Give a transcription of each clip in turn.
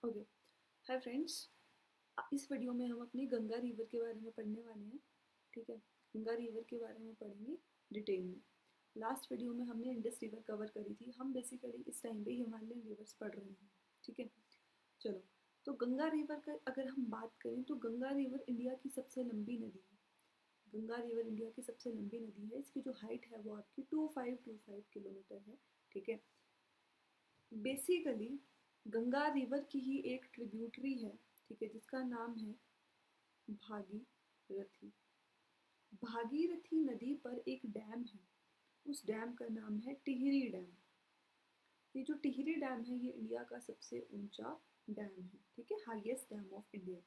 Okay. Hi friends, इस video में हम अपनी गंगा रिवर के बारे में पढ़ने वाले हैं। ठीक है, गंगा रिवर के बारे में पढ़ेंगे डिटेल में। लास्ट वीडियो में हमने इंडस रिवर कवर करी थी। हम बेसिकली इस टाइम पे हिमालयन रिवर्स पढ़ रहे हैं। ठीक है, चलो। तो गंगा रिवर का अगर हम बात करें तो गंगा रिवर इंडिया की सबसे लंबी नदी है। गंगा रिवर इंडिया की सबसे लंबी नदी है। इसकी जो हाइट है वो आपकी 2525 किलोमीटर है। ठीक है, बेसिकली गंगा रिवर की ही एक ट्रिब्यूटरी है। ठीक है, जिसका नाम है भागीरथी। भागीरथी नदी पर एक डैम है। उस डैम का नाम है टिहरी डैम। ये जो टिहरी डैम है ये इंडिया का सबसे ऊंचा डैम है। ठीक है, हाईएस्ट डैम ऑफ इंडिया।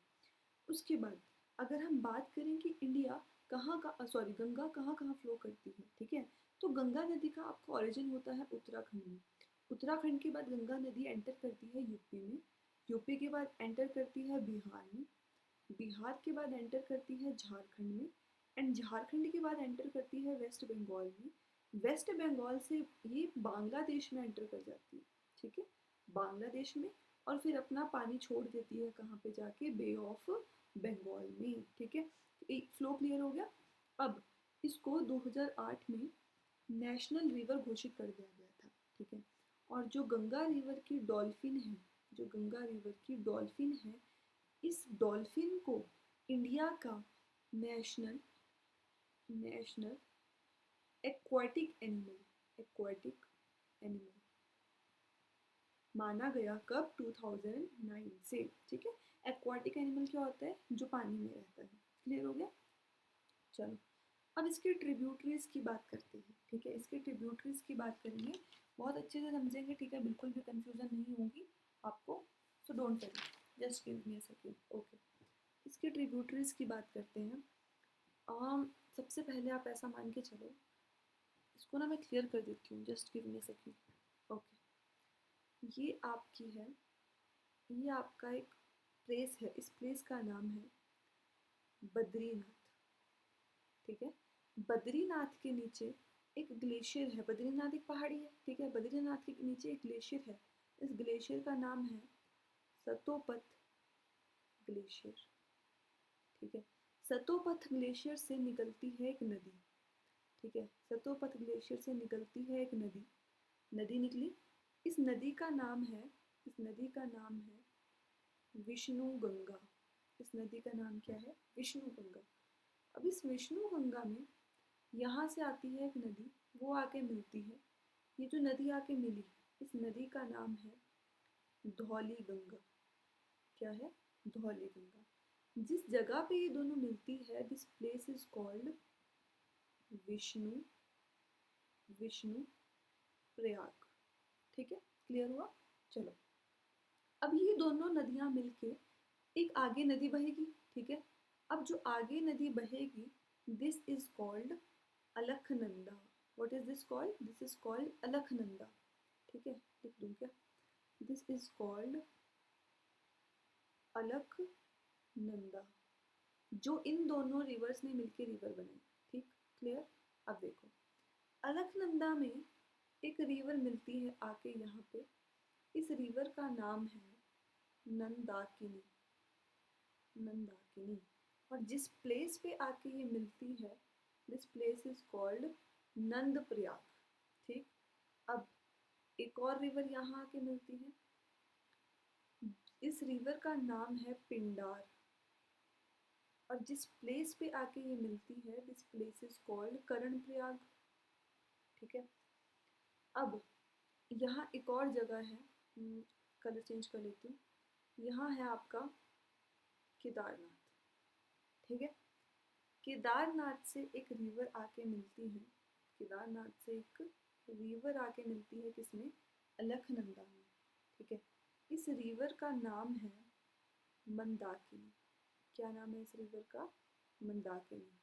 उसके बाद अगर हम बात करें कि इंडिया कहाँ का सॉरी गंगा कहाँ कहाँ फ्लो करती है। ठीक है, तो गंगा नदी का आपका ओरिजिन होता है उत्तराखंड में। उत्तराखंड के बाद गंगा नदी एंटर करती है यूपी में। यूपी के बाद एंटर करती है बिहार में। बिहार के बाद एंटर करती है झारखंड में। एंड झारखंड के बाद एंटर करती है वेस्ट बंगाल में। वेस्ट बंगाल से ये बांग्लादेश में एंटर कर जाती है। ठीक है, बांग्लादेश में। और फिर अपना पानी छोड़ देती है कहाँ पे जाके, बे ऑफ बंगाल में। ठीक है, एक फ्लो क्लियर हो गया। अब इसको 2008 में नेशनल रिवर घोषित कर दिया गया था। ठीक है, और जो गंगा रिवर की डॉल्फिन है, जो गंगा रिवर की डॉल्फिन है, इस डॉल्फिन को इंडिया का नेशनल नेशनल एक्वाटिक एनिमल माना गया। कब? 2009 से। ठीक है, एक्वाटिक एनिमल क्या होता है? जो पानी में रहता है। क्लियर हो गया? चलो, अब इसके ट्रिब्यूटरीज की बात करते हैं। ठीक है, इसके ट्रिब्यूटरीज की बात करेंगे, बहुत अच्छे से समझेंगे। ठीक है, बिल्कुल भी कंफ्यूजन नहीं होगी आपको। So don't worry, just give me a second. Okay, इसके ट्रिब्यूटरीज की बात करते हैं। सबसे पहले आप ऐसा मान के चलो, इसको ना मैं क्लियर कर देती हूँ, just give me a second. Okay, ये आपकी है, ये आपका एक प्लेस है। इस प्लेस का नाम है बद्रीनाथ। ठीक है, बद्रीनाथ के नीचे एक ग्लेशियर है। बद्रीनाथ एक पहाड़ी है। ठीक है, बद्रीनाथ के नीचे एक ग्लेशियर है। इस ग्लेशियर का नाम है सतोपथ ग्लेशियर। ठीक है, सतोपथ ग्लेशियर से निकलती है एक नदी। ठीक है, सतोपथ ग्लेशियर से निकलती है एक नदी। नदी निकली, इस नदी का नाम है, इस नदी का नाम है विष्णु गंगा। इस नदी का नाम क्या है? विष्णु गंगा। अब इस विष्णु गंगा में यहाँ से आती है एक नदी, वो आके मिलती है। ये जो नदी आके मिली, इस नदी का नाम है धौली गंगा। क्या है? धौली गंगा। जिस जगह पे ये दोनों मिलती है, this place is called Vishnu Vishnu Prayag. ठीक है, क्लियर हुआ? चलो, अब ये दोनों नदियां मिलके एक आगे नदी बहेगी। ठीक है, अब जो आगे नदी बहेगी, this is called Alaknanda. What is this called? This is called Alaknanda. ठीक है, लिख दूं क्या? This is called Alaknanda. जो इन दोनों रिवर्स ने मिलके रिवर बनाई। ठीक, क्लियर? अब देखो, अलखनंदा में एक रिवर मिलती है आके यहाँ पे। इस रिवर का नाम है नंदाकिनी। नंदाकिनी। और जिस प्लेस पे आके ये मिलती है, दिस प्लेस इज कॉल्ड नंद प्रयाग। ठीक, अब एक और रिवर यहाँ आके मिलती है। इस रिवर का नाम है पिंडार। और जिस प्लेस पे आके ये मिलती है, दिस प्लेस इज कॉल्ड करण प्रयाग। ठीक है, अब यहाँ एक और जगह है, कलर चेंज कर लेती हूँ। यहाँ है आपका केदारनाथ। ठीक है, केदारनाथ से एक रिवर आके मिलती है। केदारनाथ से एक रिवर आके मिलती है, किसमें? अलखनंदा में। ठीक है, इस रिवर का नाम है मंदाकिनी। क्या नाम है इस रिवर का? मंदाकिनी।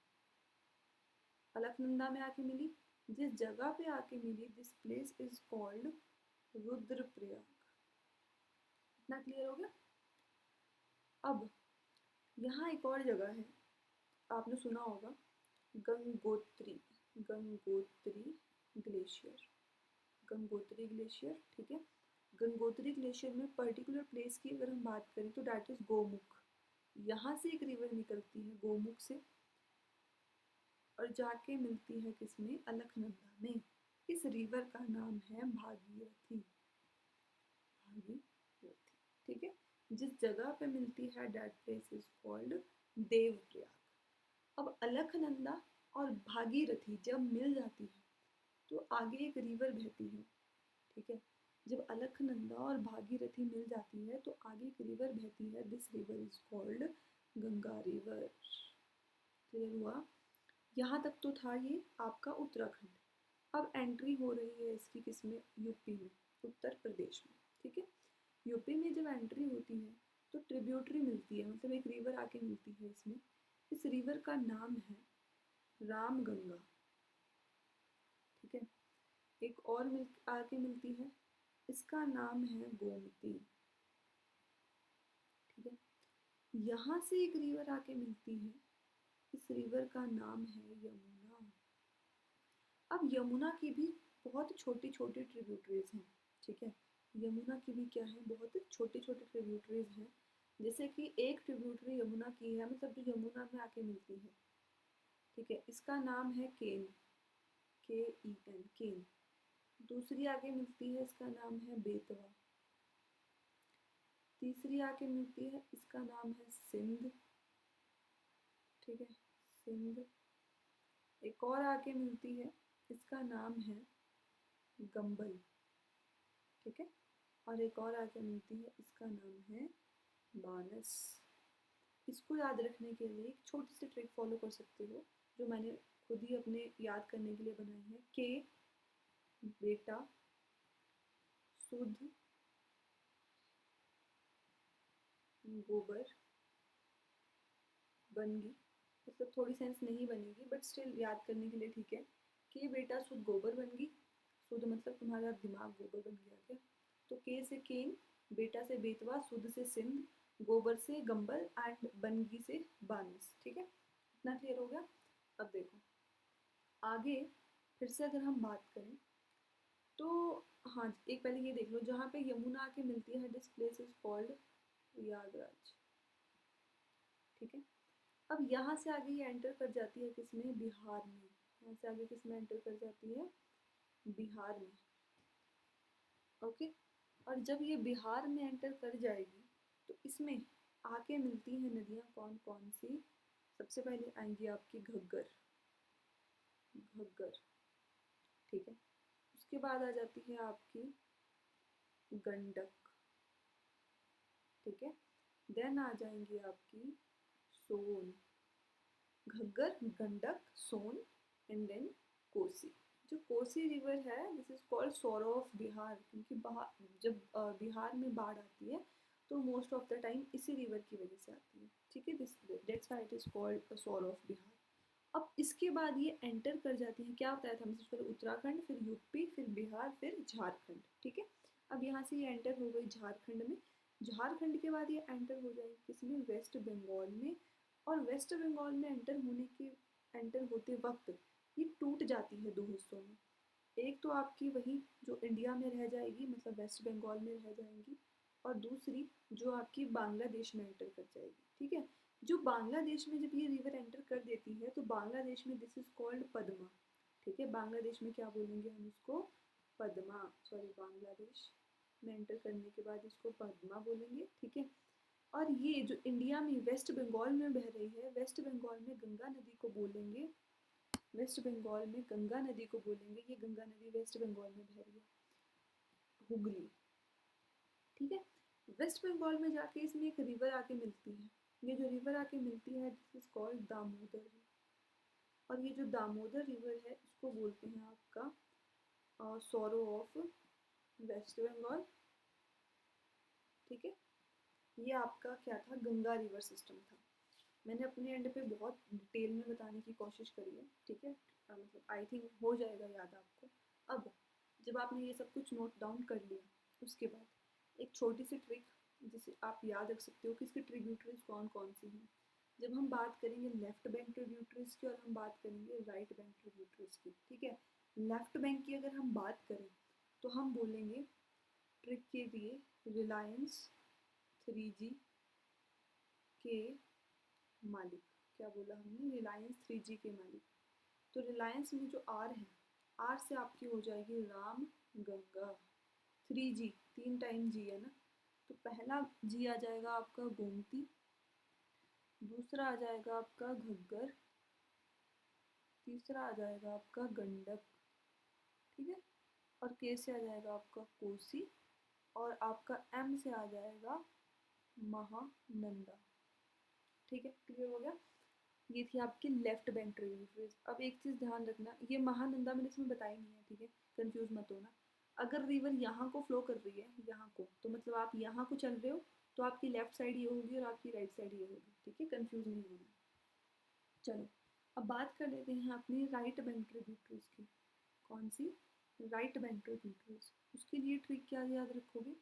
अलकनंदा में आके मिली, जिस जगह पे आके मिली, this place is called Rudraprayag. इतना क्लियर हो गया? अब यहाँ एक और जगह है, आपने सुना होगा, गंगोत्री। गंगोत्री ग्लेशियर। गंगोत्री ग्लेशियर। ठीक है, गंगोत्री ग्लेशियर में पर्टिकुलर प्लेस की अगर हम बात करें तो डैट इज गोमुख। यहाँ से एक रिवर निकलती है गोमुख से और जाके मिलती है किसमें, अलकनंदा में। इस रिवर का नाम है भागीरथी। भागीरथी, ठीक है। जिस जगह पे मिलती है that place is called Devprayag. अब अलकनंदा और भागीरथी जब मिल जाती है तो आगे एक रिवर बहती है, ठीक है। जब अलकनंदा और भागीरथी मिल जाती है तो आगे एक रिवर बहती है, this river is called Ganga river. Clear हुआ? यहाँ तक तो था ये आपका उत्तराखंड। अब एंट्री हो रही है इसकी किसमें, यूपी में, उत्तर प्रदेश में, ठीक है। यूपी में जब एंट्री होती है तो ट्रिब्यूटरी मिलती है, मतलब एक रिवर आके मिलती है इसमें। इस रिवर का नाम है रामगंगा, ठीक है। एक और आके मिलती है, इसका नाम है गोमती, ठीक है। यहाँ से एक रिवर आके मिलती है, इस रिवर का नाम है यमुना। अब यमुना की भी बहुत छोटी छोटी ट्रिब्यूटरीज हैं, ठीक है। यमुना की भी क्या है, बहुत छोटे छोटे ट्रिब्यूटरीज हैं। जैसे कि एक ट्रिब्यूटरी यमुना की है, मतलब जो यमुना में आके मिलती है, ठीक है, इसका नाम है केन, KEN, केन। दूसरी आगे मिलती है, इसका नाम है बेतवा। तीसरी आके मिलती है, इसका नाम है सिंध, ठीक है, सिंध। एक और आके मिलती है, इसका नाम है गंबल, ठीक है। और एक और आके मिलती है, इसका नाम है बानस। इसको याद रखने के लिए एक छोटी सी ट्रिक फॉलो कर सकते हो, जो मैंने खुद ही अपने याद करने के लिए बनाई है। के बेटा शुद्ध गोबर बनगी, मतलब थोड़ी सेंस नहीं बनेगी बट स्टिल याद करने के लिए ठीक है। के बेटा शुद्ध गोबर बनगी, शुद्ध मतलब तुम्हारा दिमाग गोबर बन गया क्या। तो के से केन, बेटा से बेतवा, शुद्ध से सिंध, गोबर से गंबल एंड बनगी से बानस, ठीक है। इतना क्लियर हो गया? अब देखो आगे फिर से अगर हम बात करें तो, हाँ एक पहले ये देख लो, जहाँ पे यमुना आके मिलती है this place is called Prayagraj, ठीक है। अब यहाँ से आगे ये एंटर कर जाती है किसमें, बिहार में। यहाँ से आगे किसमें एंटर कर जाती है, बिहार में, ओके। और जब ये बिहार में एंटर कर जाएगी तो इसमें आके मिलती हैं नदियाँ कौन कौन सी। सबसे पहले आएंगी आपकी घग्गर, घग्गर, ठीक है। उसके बाद आ जाती है आपकी गंडक, ठीक है। देन आ जाएंगी आपकी सोन, घग्गर, गंडक, सोन एंड देन कोसी। जो कोसी रिवर है दिस इज कॉल्ड सोरो ऑफ बिहार, क्योंकि जब बिहार में बाढ़ आती है तो मोस्ट ऑफ द टाइम इसी रिवर की वजह से आती है, ठीक है। This that's why it is called सोरो ऑफ बिहार। अब इसके बाद ये एंटर कर जाती है, क्या बताया था हमसे, पहले उत्तराखंड, फिर यूपी, फिर बिहार, फिर झारखंड, ठीक है। अब यहाँ से ये एंटर हो गई झारखंड में। झारखंड के बाद ये एंटर हो जाएगी किसमें, वेस्ट बंगाल में। और वेस्ट बंगाल में एंटर होते वक्त ये टूट जाती है दो हिस्सों में। एक तो आपकी वही जो इंडिया में रह जाएगी, मतलब वेस्ट बंगाल में रह जाएंगी, और दूसरी जो आपकी बांग्लादेश में एंटर कर जाएगी, ठीक है। जो बांग्लादेश में जब ये रिवर एंटर कर देती है तो बांग्लादेश में दिस इज कॉल्ड पद्मा, ठीक है। बांग्लादेश में क्या बोलेंगे हम इसको, पद्मा, सॉरी, बांग्लादेश में एंटर करने के बाद इसको पद्मा बोलेंगे, ठीक है। और ये जो इंडिया में वेस्ट बंगाल में बह रही है, वेस्ट बंगाल में गंगा नदी को बोलेंगे, वेस्ट बंगाल में गंगा नदी को बोलेंगे, ये गंगा नदी वेस्ट बंगाल में बह रही है, हुगली, ठीक है। वेस्ट बंगाल में जाके इसमें एक रिवर आके मिलती है, ये जो रिवर आके मिलती है दिस इज कॉल्ड दामोदर। और ये जो दामोदर रिवर है इसको बोलते हैं आपका सोरो ऑफ वेस्ट बंगाल, ठीक है। ये आपका क्या था, गंगा रिवर सिस्टम था। मैंने अपने एंड पे बहुत डिटेल में बताने की कोशिश करी है, ठीक है। मतलब आई थिंक हो जाएगा याद आपको। अब जब आपने ये सब कुछ नोट डाउन कर लिया, उसके बाद एक छोटी सी ट्रिक जिसे आप याद रख सकते हो कि इसकी ट्रिब्यूटरीज कौन कौन सी हैं। जब हम बात करेंगे लेफ्ट बैंक ट्रिब्यूटरीज की और हम बात करेंगे राइट बैंक ट्रिब्यूटरीज की, ठीक है। लेफ्ट बैंक की अगर हम बात करें तो हम बोलेंगे ट्रिक के लिए रिलायंस 3G के मालिक, क्या बोला हमने, रिलायंस 3G के मालिक। तो रिलायंस में जो आर है, आर से आपकी हो जाएगी राम गंगा। 3G 3 टाइम जी है ना, तो पहला जी आ जाएगा आपका गोमती, दूसरा आ जाएगा आपका घग्गर, तीसरा आ जाएगा आपका गंडक, ठीक है, और के से आ जाएगा आपका कोसी, और आपका एम से आ जाएगा महानंदा। ठीक है, क्लियर हो गया। ये थी आपकी लेफ्ट बैंक ट्रिब्यूटरीज। अब एक चीज ध्यान रखना, ये महानंदा मैंने इसमें बताई नहीं है, ठीक है, कंफ्यूज मत होना। अगर रिवर यहाँ को फ्लो कर रही है, यहाँ को, तो मतलब आप यहाँ को चल रहे हो, तो आपकी लेफ्ट साइड ये होगी और आपकी राइट साइड ये होगी, ठीक है, कंफ्यूज नहीं होना। चलो अब बात कर लेते हैं अपनी राइट बैंक ट्रिब्यूटरीज की। कौन सी? Right bank tributaries. उसके लिए ट्रिक क्या याद रखोगे?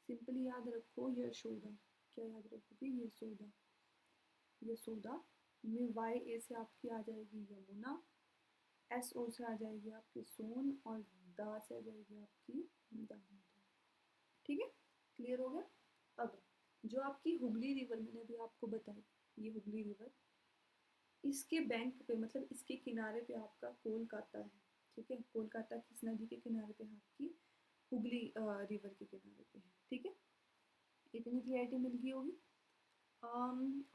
सिंपली याद रखो यशोदा। क्या याद रखोगे? यशोदा। यशोदा में वाई ए से आपकी आ जाएगी यमुना, एस ओ से आ जाएगी आपकी सोन, और दा से आ जाएगी आपकी दामोदर। ठीक है, क्लियर हो गया। अब जो आपकी हुगली रिवर मैंने अभी आपको बताई, ये हुगली रिवर, इसके बैंक पे मतलब इसके किनारे पे आपका कोलकाता है। ठीक है, कोलकाता किस नदी के किनारे पे है? आपकी हुगली रिवर के किनारे पे है। ठीक है, इतनी क्लियरिटी मिल गई होगी।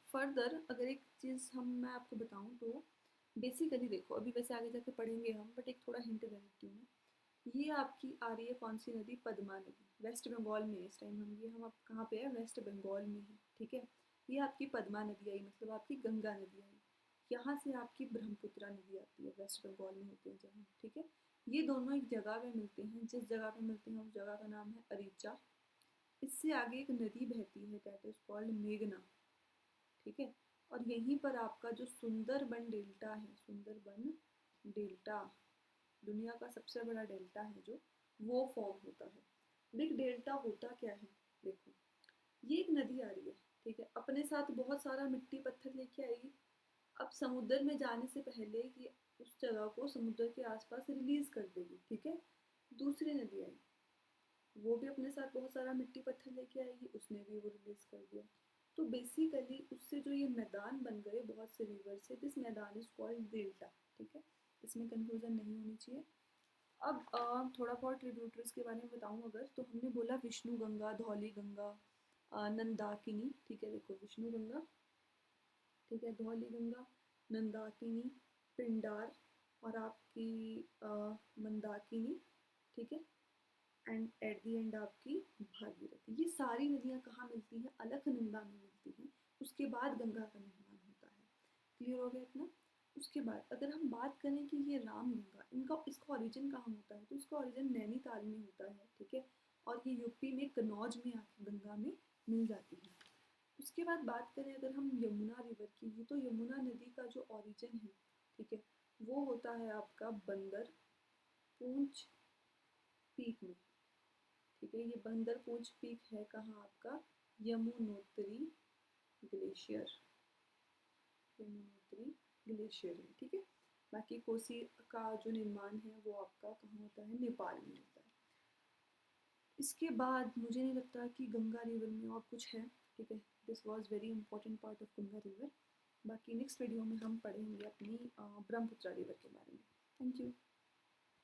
फर्दर अगर एक चीज़ मैं आपको बताऊं तो बेसिकली देखो, अभी वैसे आगे जाके पढ़ेंगे हम, बट एक थोड़ा हिंट दे देती हूँ मैं। ये आपकी आ रही है कौन सी नदी? पद्मा नदी। वेस्ट बंगाल में इस टाइम हम आप कहाँ पे है? वेस्ट बंगाल में है। ठीक है, ये आपकी पद्मा नदी आई, मतलब आपकी गंगा नदी आई। यहाँ से आपकी ब्रह्मपुत्रा नदी आती है, वेस्ट बंगाल में होते हैं जहाँ। ठीक है, ये दोनों एक जगह पे मिलते हैं, जिस जगह पे मिलते हैं उस जगह का नाम है अरीचा। इससे आगे एक नदी बहती है, दैट इज कॉल्ड मेघना। ठीक है, और यहीं पर आपका जो सुंदरबन डेल्टा है, सुंदरबन डेल्टा, दुनिया का सबसे बड़ा डेल्टा है जो, वो फॉर्म होता है। देख डेल्टा होता क्या है, देखो ये एक नदी आ रही है, ठीक है, अपने साथ बहुत सारा मिट्टी पत्थर लेके आएगी। अब समुद्र में जाने से पहले ये उस जगह को समुद्र के आसपास रिलीज कर देगी। ठीक है, दूसरी नदी आई, वो भी अपने साथ बहुत सारा मिट्टी पत्थर लेके आएगी, उसने भी वो रिलीज कर दिया। तो बेसिकली उससे जो ये मैदान बन गए बहुत से रिवर से, दिस मैदान इज कॉल्ड डेल्टा। ठीक है, इसमें कंफ्यूजन नहीं होनी चाहिए। अब थोड़ा बहुत ट्रिब्यूटरीज के बारे में बताऊं अगर, तो हमने बोला विष्णु गंगा, धौली गंगा, नंदाकिनी। ठीक है, देखो विष्णु गंगा, ठीक है, धौली गंगा, नंदाकिनी, पिंडार, और आपकी मंदाकिनी। ठीक है, एंड एट दी एंड आपकी भागीरथी। ये सारी नदियाँ कहाँ मिलती हैं? अलकनंदा में मिलती हैं। उसके बाद गंगा का निर्माण होता है। क्लियर हो गया इतना? उसके बाद अगर हम बात करें कि ये रामगंगा, इनका इसका ओरिजिन कहाँ होता है, तो इसका ओरिजिन नैनीताल में होता है। ठीक है, और ये यूपी में कन्नौज में आके गंगा में मिल जाती है। उसके बाद बात करें अगर हम यमुना रिवर की, ये तो यमुना नदी का जो ओरिजिन है, ठीक है, वो होता है आपका बंदर पूंछ पीक में। ठीक है, ये बंदर पूंछ पीक है कहाँ आपका? यमुनोत्री ग्लेशियर, यमुनोत्री ग्लेशियर में। ठीक है, बाकी कोसी का जो निर्माण है वो आपका कहाँ होता है? नेपाल में होता है। इसके बाद मुझे नहीं लगता कि गंगा रिवर में और कुछ है। ठीक है, this was very important part of Ganga river. बाकी नेक्स्ट वीडियो में हम पढ़ेंगे अपनी ब्रह्मपुत्र रिवर के बारे में। Thank you.